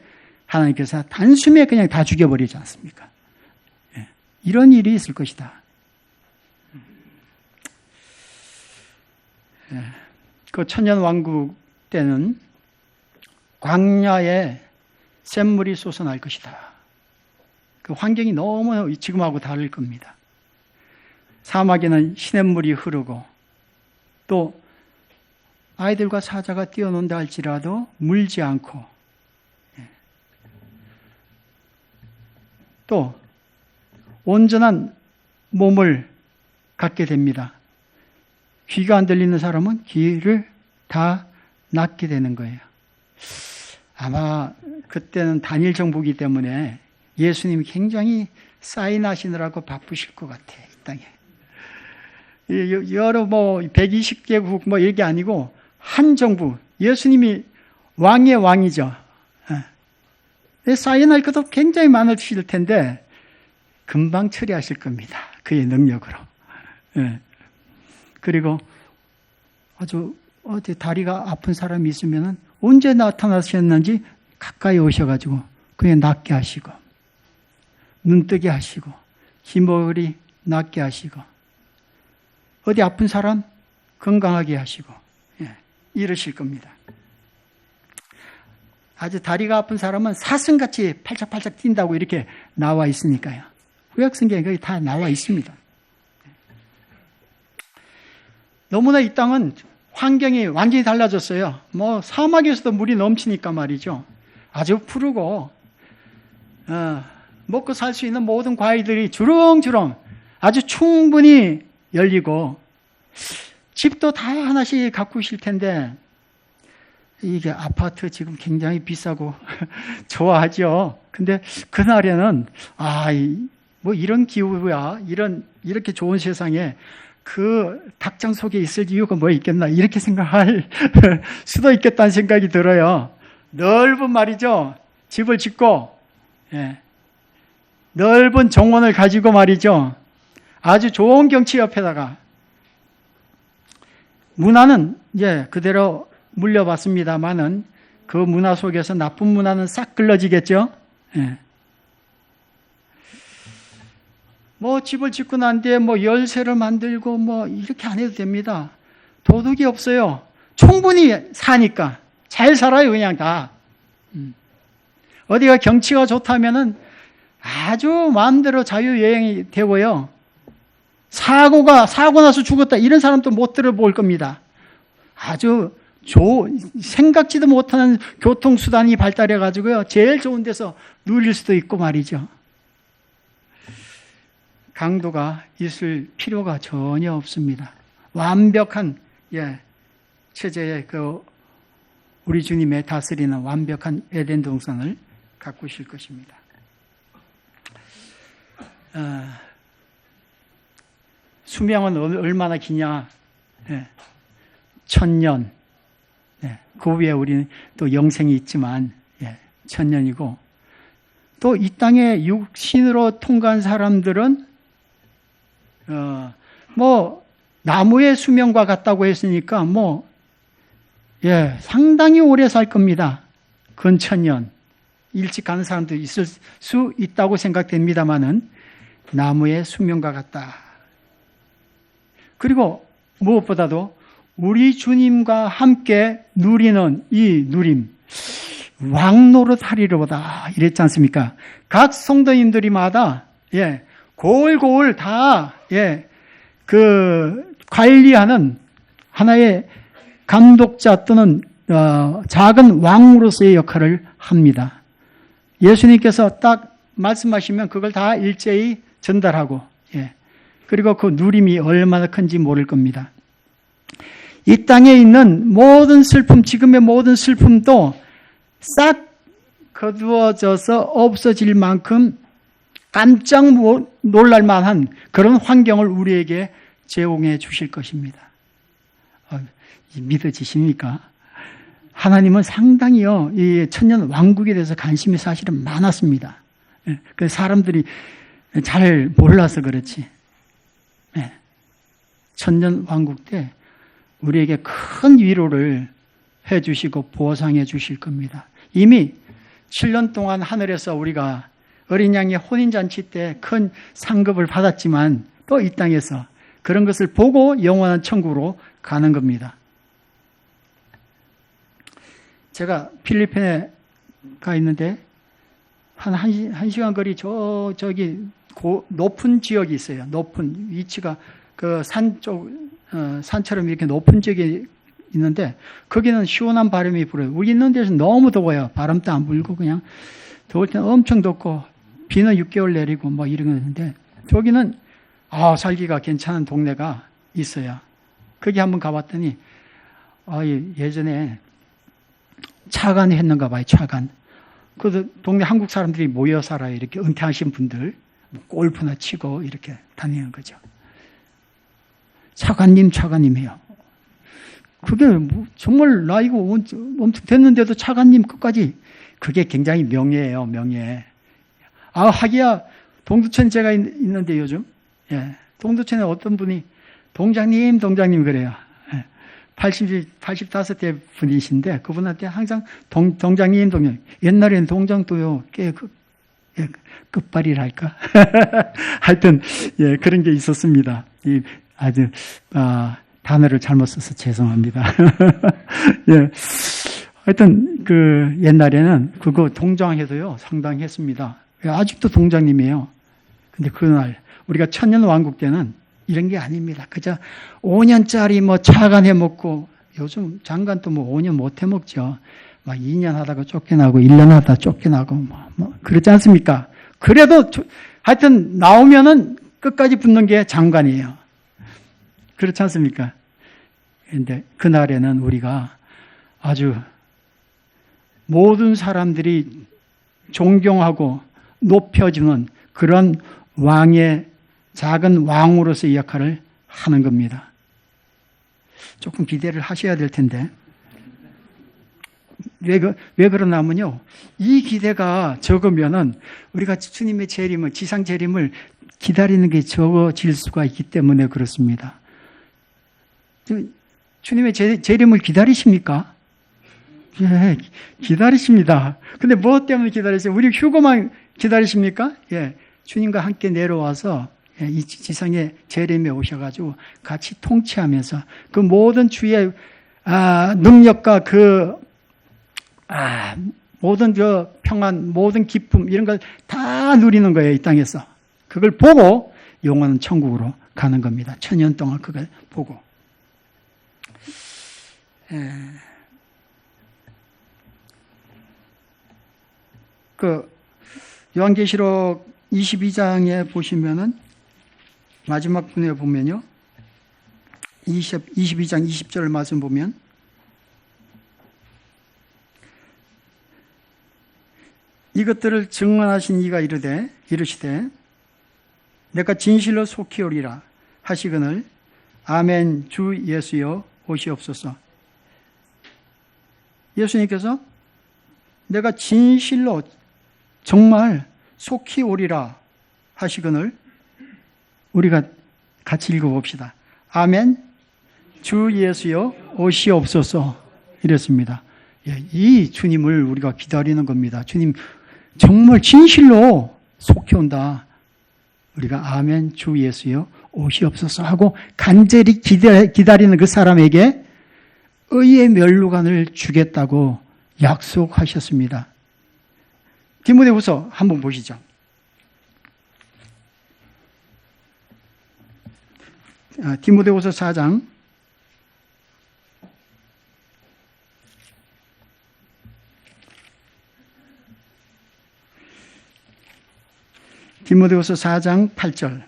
하나님께서 단숨에 그냥 다 죽여버리지 않습니까? 예, 이런 일이 있을 것이다. 예, 그 천년 왕국 때는 광야에 샘물이 솟아날 것이다, 그 환경이 너무 지금하고 다를 겁니다. 사막에는 시냇물이 흐르고 또 아이들과 사자가 뛰어논다 할지라도 물지 않고 또 온전한 몸을 갖게 됩니다. 귀가 안 들리는 사람은 귀를 다 낳게 되는 거예요. 아마 그때는 단일 정부이기 때문에 예수님이 굉장히 사인하시느라고 바쁘실 것 같아요. 이 땅에. 여러 120개국 이게 아니고 한 정부, 예수님이 왕의 왕이죠. 사인할 것도 굉장히 많으실 텐데 금방 처리하실 겁니다. 그의 능력으로. 그리고 아주 어디 다리가 아픈 사람이 있으면은 언제 나타나셨는지 가까이 오셔가지고 그에 낫게 하시고 눈뜨게 하시고 기머리 낫게 하시고 어디 아픈 사람 건강하게 하시고 이러실 겁니다. 아주 다리가 아픈 사람은 사슴같이 팔짝팔짝 뛴다고 이렇게 나와 있으니까요. 구약성경에 거기 다 나와 있습니다. 너무나 이 땅은 환경이 완전히 달라졌어요. 사막에서도 물이 넘치니까 말이죠. 아주 푸르고 먹고 살 수 있는 모든 과일들이 주렁주렁 아주 충분히 열리고 집도 다 하나씩 가꾸실 텐데 이게 아파트 지금 굉장히 비싸고 좋아하죠. 근데 그날에는 이런 기후야, 이렇게 좋은 세상에 그 닭장 속에 있을 이유가 뭐 있겠나 이렇게 생각할 수도 있겠다는 생각이 들어요. 넓은 말이죠. 집을 짓고 넓은 정원을 가지고 말이죠. 아주 좋은 경치 옆에다가 문화는 이제 그대로 물려봤습니다만은 그 문화 속에서 나쁜 문화는 싹 글러지겠죠. 집을 짓고 난 뒤에 열쇠를 만들고 이렇게 안 해도 됩니다. 도둑이 없어요. 충분히 사니까. 잘 살아요, 그냥 다. 어디가 경치가 좋다면은 아주 마음대로 자유여행이 되고요. 사고 나서 죽었다. 이런 사람도 못 들어볼 겁니다. 아주 생각지도 못하는 교통수단이 발달해가지고요. 제일 좋은 데서 누릴 수도 있고 말이죠. 강도가 있을 필요가 전혀 없습니다. 완벽한 체제의 우리 주님의 다스리는 완벽한 에덴 동산을 가꾸실 것입니다. 수명은 얼마나 기냐? 1000년. 그 위에 우리는 또 영생이 있지만 1000년이고 또 이 땅에 육신으로 통과한 사람들은 나무의 수명과 같다고 했으니까 상당히 오래 살 겁니다. 근 1000년. 일찍 가는 사람도 있을 수 있다고 생각됩니다만은 나무의 수명과 같다. 그리고 무엇보다도 우리 주님과 함께 누리는 이 누림, 왕노릇 하리로다 이랬지 않습니까? 각 성도님들이마다 고을고을 다 관리하는 하나의 감독자 또는 작은 왕으로서의 역할을 합니다. 예수님께서 딱 말씀하시면 그걸 다 일제히 전달하고 그리고 그 누림이 얼마나 큰지 모를 겁니다. 이 땅에 있는 모든 슬픔, 지금의 모든 슬픔도 싹 거두어져서 없어질 만큼 깜짝 놀랄 만한 그런 환경을 우리에게 제공해 주실 것입니다. 믿어지십니까? 하나님은 상당히요, 이 천년 왕국에 대해서 관심이 사실은 많았습니다. 그 사람들이 잘 몰라서 그렇지. 천년 왕국 때 우리에게 큰 위로를 해 주시고 보상해 주실 겁니다. 이미 7년 동안 하늘에서 우리가 어린 양의 혼인잔치 때 큰 상급을 받았지만 또 이 땅에서 그런 것을 보고 영원한 천국으로 가는 겁니다. 제가 필리핀에 가 있는데 한 시간 거리 저기 높은 지역이 있어요. 높은 위치가 그 산처럼 이렇게 높은 지역이 있는데 거기는 시원한 바람이 불어요. 우리 있는 데서 너무 더워요. 바람도 안 불고 그냥 더울 때는 엄청 덥고 비는 6개월 내리고 뭐 이런 거 있는데 저기는 살기가 괜찮은 동네가 있어요. 거기 한번 가봤더니 예전에 차관 했는가 봐요. 차관. 그 동네 한국 사람들이 모여 살아요. 이렇게 은퇴하신 분들 골프나 치고 이렇게 다니는 거죠. 차관님이에요. 그게 정말 나이가 엄청 됐는데도 차관님 끝까지 그게 굉장히 명예예요. 명예. 하기야 동두천 제가 있는데 요즘 동두천에 어떤 분이 동장님 그래요. 85대 분이신데 그분한테 항상 동장님. 옛날엔 동장도요 꽤 끝발이랄까. 하여튼 그런 게 있었습니다. 아주 단어를 잘못 써서 죄송합니다. 하여튼 그 옛날에는 그거 동장해도요 상당히 했습니다. 아직도 동장님이에요. 근데 그날 우리가 천년왕국 때는 이런 게 아닙니다. 그저 5년짜리 뭐 차관 해먹고 요즘 장관도 뭐 5년 못 해먹죠. 막 2년 하다가 쫓겨나고 1년 하다가 쫓겨나고 뭐 그렇지 않습니까? 그래도 하여튼 나오면은 끝까지 붙는 게 장관이에요. 그렇지 않습니까? 그런데 그날에는 우리가 아주 모든 사람들이 존경하고 높여주는 그런 작은 왕으로서의 역할을 하는 겁니다. 조금 기대를 하셔야 될 텐데. 왜 그러냐면요. 이 기대가 적으면은 우리가 주님의 재림을, 지상 재림을 기다리는 게 적어질 수가 있기 때문에 그렇습니다. 주님의 재림을 기다리십니까? 예, 기다리십니다. 근데 무엇 때문에 기다리세요? 우리 휴거만 기다리십니까? 주님과 함께 내려와서 이 지상의 재림에 오셔가지고 같이 통치하면서 그 모든 주의 능력과 그 모든 평안, 모든 기쁨 이런 걸 다 누리는 거예요. 이 땅에서. 그걸 보고 영원한 천국으로 가는 겁니다. 천년 동안 그걸 보고. 그 요한계시록 22장에 보시면은 마지막 분에 보면요. 22장 20절 말씀 보면 이것들을 증언하신 이가 이르시되 내가 진실로 속히 오리라 하시거늘 아멘 주 예수여 오시옵소서. 예수님께서 내가 진실로 정말 속히 오리라 하시거늘 우리가 같이 읽어봅시다. 아멘 주 예수여 오시옵소서 이랬습니다. 이 주님을 우리가 기다리는 겁니다. 주님 정말 진실로 속히 온다. 우리가 아멘 주 예수여 오시옵소서 하고 간절히 기다리는 그 사람에게 의의 면류관을 주겠다고 약속하셨습니다. 디모데후서 한번 보시죠. 디모데후서 4장 디모데후서 4장 8절.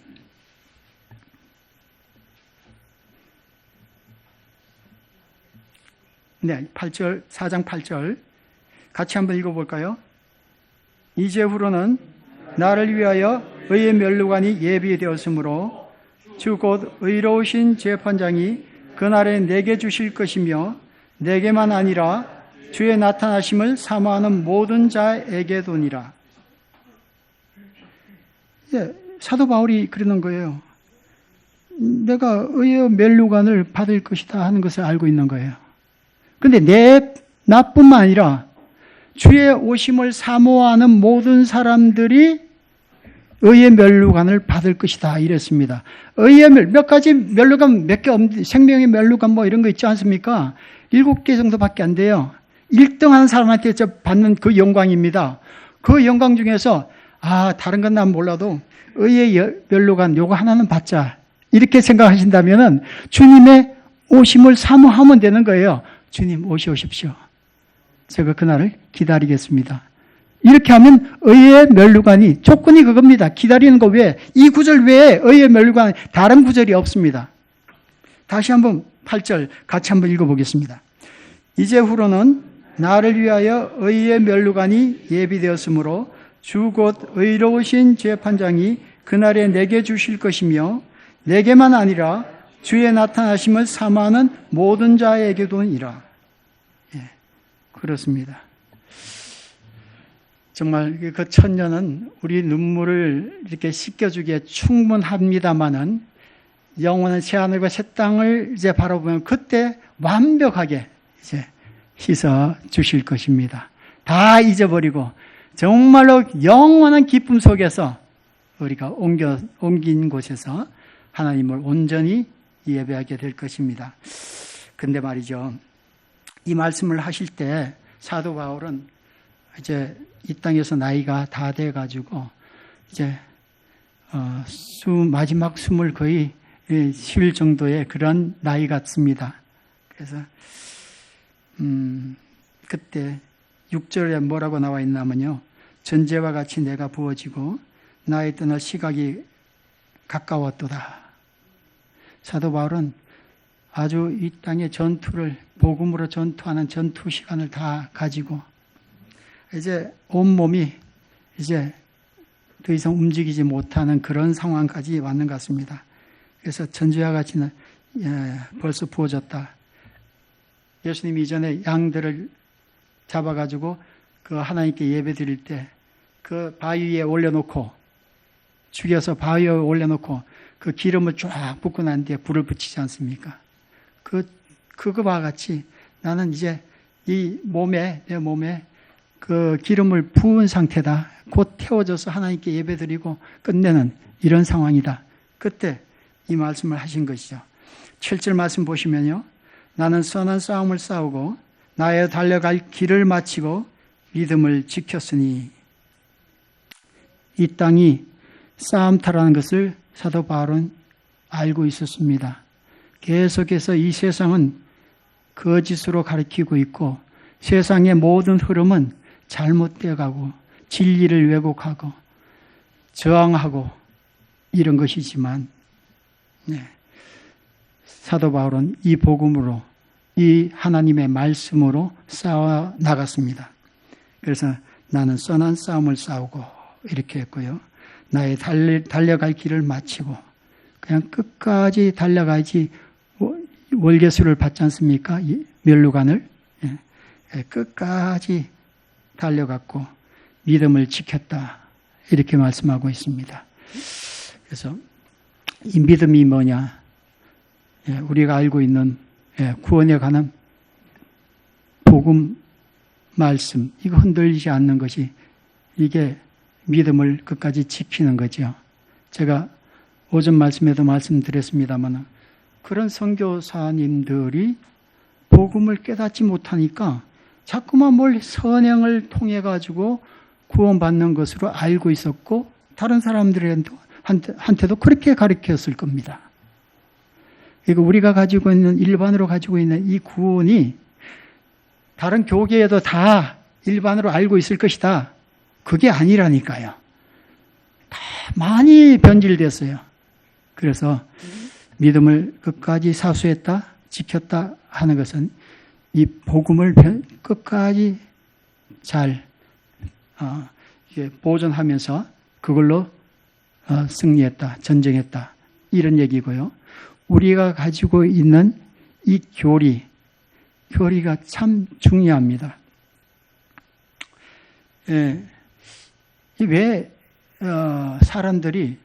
네, 8절, 4장 8절. 같이 한번 읽어볼까요? 이제후로는 나를 위하여 의의 면류관이 예비되었으므로 주 곧 의로우신 재판장이 그날에 내게 주실 것이며 내게만 아니라 주의 나타나심을 사모하는 모든 자에게도니라. 사도 바울이 그러는 거예요. 내가 의의 면류관을 받을 것이다 하는 것을 알고 있는 거예요. 그런데 나뿐만 아니라 주의 오심을 사모하는 모든 사람들이 의의 면류관을 받을 것이다 이랬습니다. 의의 몇 가지 면류관 몇 개 없는데 생명의 면류관 뭐 이런 거 있지 않습니까? 7개 정도밖에 안 돼요. 1등 하는 사람한테 받는 그 영광입니다. 그 영광 중에서 다른 건 난 몰라도 의의 면류관 요거 하나는 받자. 이렇게 생각하신다면은 주님의 오심을 사모하면 되는 거예요. 주님 오십시오. 제가 그날을 기다리겠습니다. 이렇게 하면 의의 면류관이 조건이 그겁니다. 기다리는 거 외에 이 구절 외에 의의 면류관 다른 구절이 없습니다. 다시 한번 8절 같이 한번 읽어보겠습니다. 이제후로는 나를 위하여 의의 면류관이 예비되었으므로 주 곧 의로우신 재판장이 그날에 내게 주실 것이며 내게만 아니라 주의 나타나심을 사모하는 모든 자에게도니라. 그렇습니다. 정말 그 천년은 우리 눈물을 이렇게 씻겨주기에 충분합니다마는 영원한 새하늘과 새 땅을 이제 바라보면 그때 완벽하게 이제 씻어 주실 것입니다. 다 잊어버리고 정말로 영원한 기쁨 속에서 우리가 옮긴 곳에서 하나님을 온전히 예배하게 될 것입니다. 근데 말이죠. 이 말씀을 하실 때 사도 바울은 이제 이 땅에서 나이가 다 돼가지고 이제 마지막 숨을 거의 쉴 정도의 그런 나이 같습니다. 그래서 그때 6절에 뭐라고 나와 있냐면요. 전제와 같이 내가 부어지고 나의 떠날 시각이 가까웠도다. 사도 바울은 아주 이 땅의 전투를 복음으로 전투하는 전투 시간을 다 가지고 이제 온몸이 이제 더 이상 움직이지 못하는 그런 상황까지 왔는 것 같습니다. 그래서 전제와 같이는 벌써 부어졌다. 예수님이 이전에 양들을 잡아가지고 그 하나님께 예배 드릴 때 그 바위 위에 올려놓고 죽여서 바위 위에 올려놓고 그 기름을 쫙 붓고 난 뒤에 불을 붙이지 않습니까? 그거와 같이 나는 이제 내 몸에 그 기름을 부은 상태다. 곧 태워져서 하나님께 예배 드리고 끝내는 이런 상황이다. 그때 이 말씀을 하신 것이죠. 7절 말씀 보시면요. 나는 선한 싸움을 싸우고 나의 달려갈 길을 마치고 믿음을 지켰으니 이 땅이 싸움터라는 것을 사도 바울은 알고 있었습니다. 계속해서 이 세상은 거짓으로 가리키고 있고 세상의 모든 흐름은 잘못되어 가고 진리를 왜곡하고 저항하고 이런 것이지만 사도 바울은 이 복음으로 이 하나님의 말씀으로 싸워 나갔습니다. 그래서 나는 선한 싸움을 싸우고 이렇게 했고요. 나의 달려갈 길을 마치고 그냥 끝까지 달려가야지 월계수를 받지 않습니까? 면류관을 끝까지 달려갔고 믿음을 지켰다 이렇게 말씀하고 있습니다. 그래서 이 믿음이 뭐냐? 우리가 알고 있는 구원에 관한 복음 말씀 이거 흔들리지 않는 것이 이게 믿음을 끝까지 지키는 거죠. 제가 오전 말씀에도 말씀드렸습니다만 그런 선교사님들이 복음을 깨닫지 못하니까 자꾸만 뭘 선행을 통해 가지고 구원받는 것으로 알고 있었고 다른 사람들한테도 그렇게 가르쳤을 겁니다. 그러니까 우리가 가지고 있는 일반으로 가지고 있는 이 구원이 다른 교계에도 다 일반으로 알고 있을 것이다. 그게 아니라니까요. 다 많이 변질됐어요. 그래서 믿음을 끝까지 사수했다, 지켰다 하는 것은 이 복음을 끝까지 잘 보존하면서 그걸로 승리했다, 전쟁했다 이런 얘기고요. 우리가 가지고 있는 이 교리가 참 중요합니다. 왜 사람들이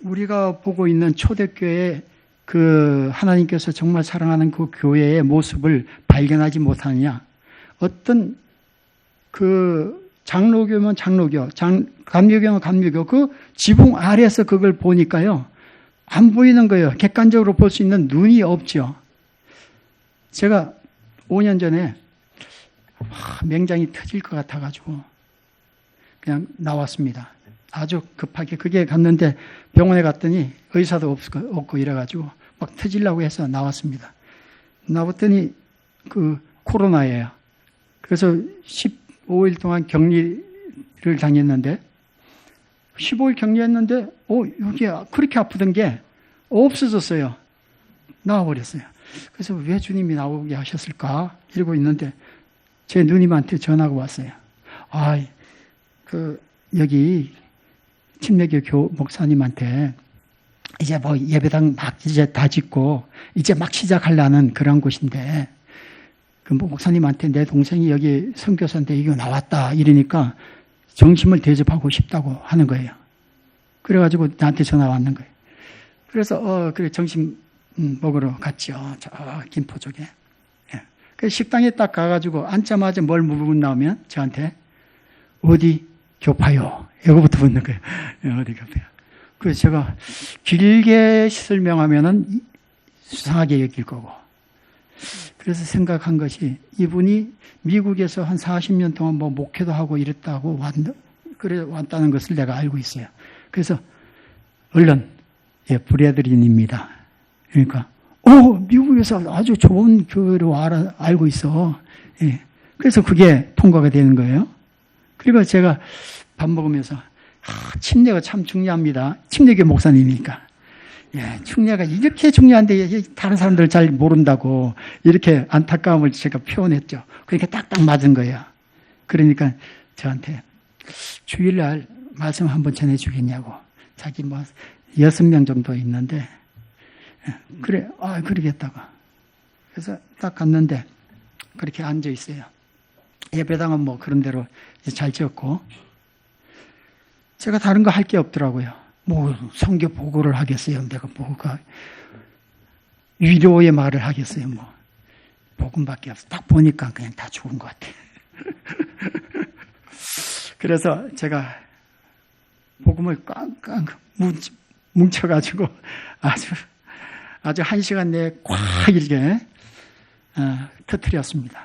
우리가 보고 있는 초대교회 그 하나님께서 정말 사랑하는 그 교회의 모습을 발견하지 못하느냐? 어떤 그 장로교면 장로교, 감리교면 감리교 그 지붕 아래에서 그걸 보니까요 안 보이는 거예요. 객관적으로 볼 수 있는 눈이 없죠. 제가 5년 전에 맹장이 터질 것 같아가지고 그냥 나왔습니다. 아주 급하게 그게 갔는데 병원에 갔더니 의사도 없고 이래가지고 막 터지려고 해서 나왔습니다. 나왔더니 그 코로나예요. 그래서 15일 동안 격리를 당했는데 15일 격리했는데 여기 그렇게 아프던 게 없어졌어요. 나와버렸어요. 그래서 왜 주님이 나오게 하셨을까? 이러고 있는데 제 누님한테 전화가 왔어요. 여기 침례교 목사님한테 이제 뭐 예배당 막 이제 다 짓고 이제 막 시작하려는 그런 곳인데 그 목사님한테 내 동생이 여기 선교사인데 이거 나왔다 이러니까 정심을 대접하고 싶다고 하는 거예요. 그래가지고 나한테 전화 왔는 거예요. 그래서 그래 정심 먹으러 갔죠. 저 김포 쪽에. 예. 그 식당에 딱 가가지고 앉자마자 뭘 물고 나오면 저한테 어디 교파요? 이거부터 묻는 거예요. 어디 교파요? 그래서 제가 길게 설명하면은 수상하게 여길 거고. 그래서 생각한 것이 이분이 미국에서 한 40년 동안 뭐 목회도 하고 이랬다고 왔다는 것을 내가 알고 있어요. 그래서 얼른 브래드린입니다. 그러니까 미국에서 아주 좋은 교회로 알고 있어. 예. 그래서 그게 통과가 되는 거예요. 그리고 제가 밥 먹으면서 침례가 참 중요합니다. 침례교 목사님이니까. 예, 침례가 이렇게 중요한데 다른 사람들 잘 모른다고 이렇게 안타까움을 제가 표현했죠. 그러니까 딱딱 맞은 거예요. 그러니까 저한테 주일날 말씀 한번 전해주겠냐고. 자기 뭐 6명 정도 있는데 그래, 그러겠다고. 그래서 딱 갔는데 그렇게 앉아 있어요. 예배당은 뭐 그런 대로 잘 지었고 제가 다른 거 할 게 없더라고요. 뭐 성경 보고를 하겠어요. 내가 뭐가 위로의 말을 하겠어요. 뭐 복음밖에 없어. 딱 보니까 그냥 다 죽은 것 같아. 그래서 제가 복음을 꽝꽝 뭉쳐가지고 아주 1시간 내에 꽉 이렇게 터뜨렸습니다.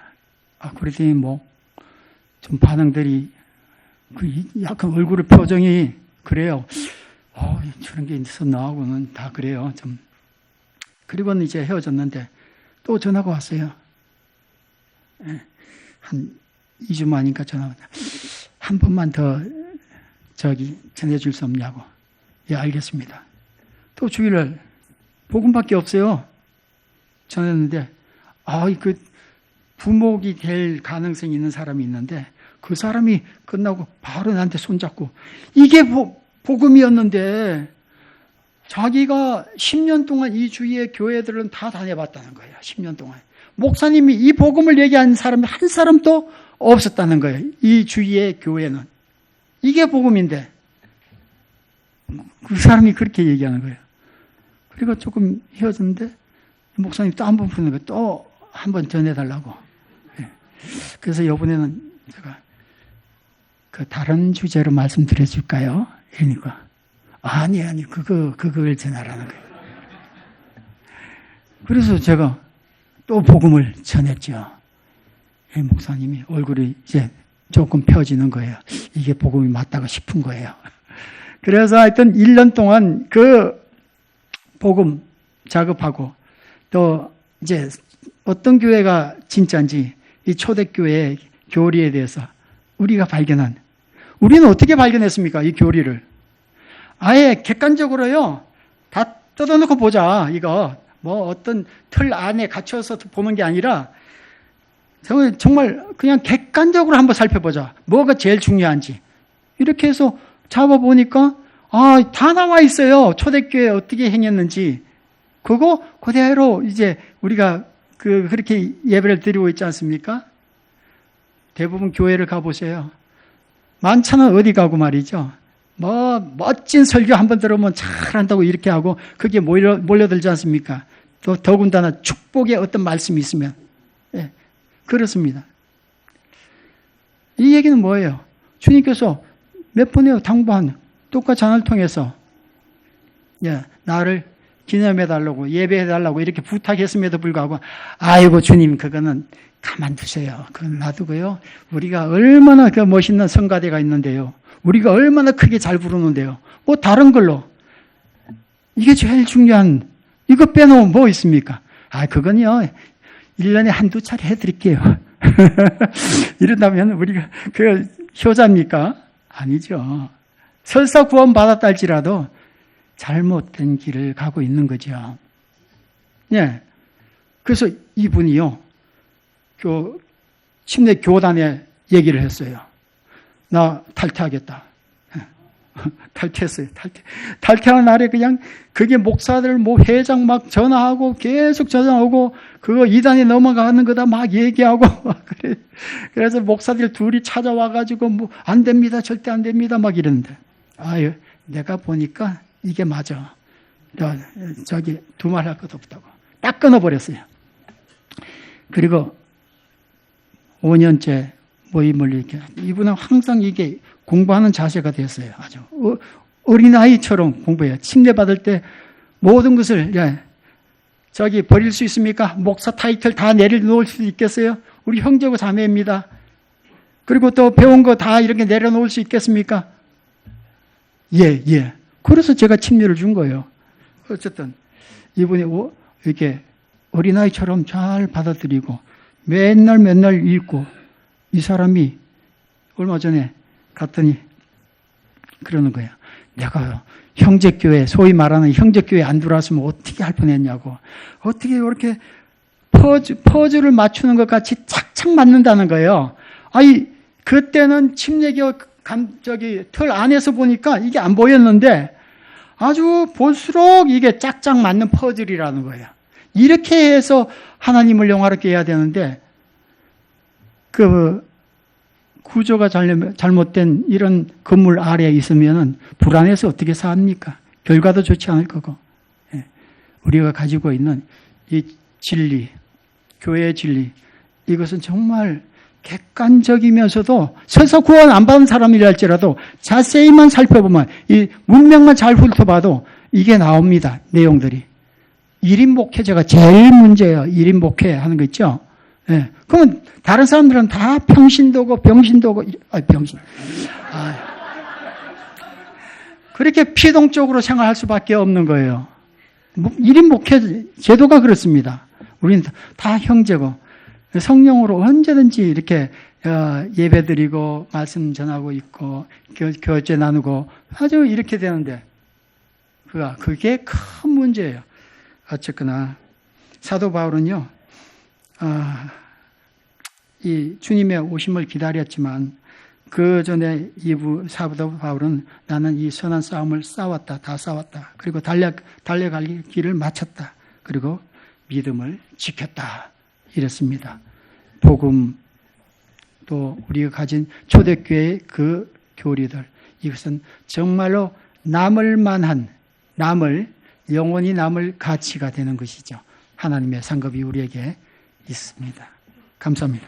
그랬더니 뭐 좀 반응들이 약간 얼굴의 표정이 그래요. 저런 게 있었나 하고는 다 그래요. 좀. 그리고는 이제 헤어졌는데 또 전화가 왔어요. 한 2주 만인가 전화가 왔어요. 한 번만 더 전해줄 수 없냐고. 예, 알겠습니다. 또 주일날 복음밖에 없어요. 전했는데 그 부목이 될 가능성이 있는 사람이 있는데 그 사람이 끝나고 바로 나한테 손잡고 이게 복음이었는데 자기가 10년 동안 이 주위의 교회들은 다 다녀봤다는 거예요. 10년 동안. 목사님이 이 복음을 얘기한 사람이 한 사람도 없었다는 거예요. 이 주위의 교회는. 이게 복음인데 그 사람이 그렇게 얘기하는 거예요. 그리고 조금 헤어졌는데 목사님이 또 한 번 부르는 거예요. 또 한 번 전해달라고. 그래서 이번에는 제가 그 다른 주제로 말씀드려 줄까요? 그러니까 아니 그걸 전하라는 거예요. 그래서 제가 또 복음을 전했죠. 목사님이 얼굴이 이제 조금 펴지는 거예요. 이게 복음이 맞다고 싶은 거예요. 그래서 하여튼 1년 동안 그 복음 작업하고 또 이제 어떤 교회가 진짜인지 이 초대교회의 교리에 대해서 우리가 발견한, 우리는 어떻게 발견했습니까? 이 교리를. 아예 객관적으로요, 다 뜯어놓고 보자. 이거 뭐 어떤 틀 안에 갇혀서 보는 게 아니라 정말 그냥 객관적으로 한번 살펴보자. 뭐가 제일 중요한지. 이렇게 해서 잡아보니까 다 나와 있어요. 초대교회 어떻게 행했는지. 그거 그대로 이제 우리가 그렇게 예배를 드리고 있지 않습니까? 대부분 교회를 가보세요. 많잖아. 어디 가고 말이죠. 뭐 멋진 설교 한번 들으면 잘한다고 이렇게 하고 그게 몰려들지 않습니까? 또 더군다나 축복의 어떤 말씀이 있으면. 예, 그렇습니다. 이 얘기는 뭐예요? 주님께서 몇 번이요 당부한 똑같이 하나를 통해서 나를 기념해달라고 예배해달라고 이렇게 부탁했음에도 불구하고 아이고 주님 그거는 가만두세요. 그건 놔두고요. 우리가 얼마나 그 멋있는 성가대가 있는데요. 우리가 얼마나 크게 잘 부르는데요. 뭐 다른 걸로 이게 제일 중요한 이거 빼놓으면 뭐 있습니까? 아 그건요 1년에 한두 차례 해드릴게요. 이런다면 우리가 그 효자입니까? 아니죠. 설사 구원 받았다 할지라도 잘못된 길을 가고 있는 거죠. 예. 그래서 이분이요, 침례 교단에 얘기를 했어요. 나 탈퇴하겠다. 탈퇴했어요. 탈퇴하는 날에 그냥 그게 목사들 뭐 회장 막 전화하고 계속 전화하고 그거 이단에 넘어가는 거다 막 얘기하고 그래서 목사들 둘이 찾아와가지고 뭐 안 됩니다. 절대 안 됩니다. 막 이러는데 아유 내가 보니까 이게 맞아. 저기 두말할 것도 없다고 딱 끊어버렸어요. 그리고 5년째 모임을 이렇게 이분은 항상 이게 공부하는 자세가 됐어요. 아주 어린아이처럼 공부해요. 침례받을 때 모든 것을 저기 버릴 수 있습니까? 목사 타이틀 다 내려놓을 수 있겠어요? 우리 형제고 자매입니다. 그리고 또 배운 거 다 이렇게 내려놓을 수 있겠습니까? 예. 그래서 제가 침례를 준 거예요. 어쨌든 이분이 이렇게 어린아이처럼 잘 받아들이고 맨날 읽고 이 사람이 얼마 전에 갔더니 그러는 거예요. 내가 형제교회 소위 말하는 형제교회 안 들어왔으면 어떻게 할 뻔했냐고. 어떻게 이렇게 퍼즐을 맞추는 것 같이 착착 맞는다는 거예요. 아니 그때는 침례교 틀 안에서 보니까 이게 안 보였는데 아주 볼수록 이게 짝짝 맞는 퍼즐이라는 거예요. 이렇게 해서 하나님을 영화롭게 해야 되는데 그 구조가 잘못된 이런 건물 아래에 있으면 불안해서 어떻게 삽니까? 결과도 좋지 않을 거고. 우리가 가지고 있는 이 진리, 교회의 진리, 이것은 정말 객관적이면서도 설사 구원 안 받은 사람이라 할지라도 자세히만 살펴보면 이 문맥만 잘 훑어봐도 이게 나옵니다. 내용들이. 1인 목회자가 제일 문제예요. 1인 목회 하는 거 있죠? 예. 그러면 다른 사람들은 다 병신도고 병신. 그렇게 피동적으로 생활할 수밖에 없는 거예요. 1인 목회 제도가 그렇습니다. 우리는 다 형제고 성령으로 언제든지 이렇게 예배드리고 말씀 전하고 있고 교제 나누고 아주 이렇게 되는데 그게 큰 문제예요. 어쨌거나 사도 바울은요. 이 주님의 오심을 기다렸지만 그 전에 사도 바울은 나는 이 선한 싸움을 다 싸웠다. 그리고 달려갈 길을 마쳤다. 그리고 믿음을 지켰다. 이랬습니다. 복음 또 우리가 가진 초대교회의 그 교리들 이것은 정말로 영원히 남을 가치가 되는 것이죠. 하나님의 상급이 우리에게 있습니다. 감사합니다.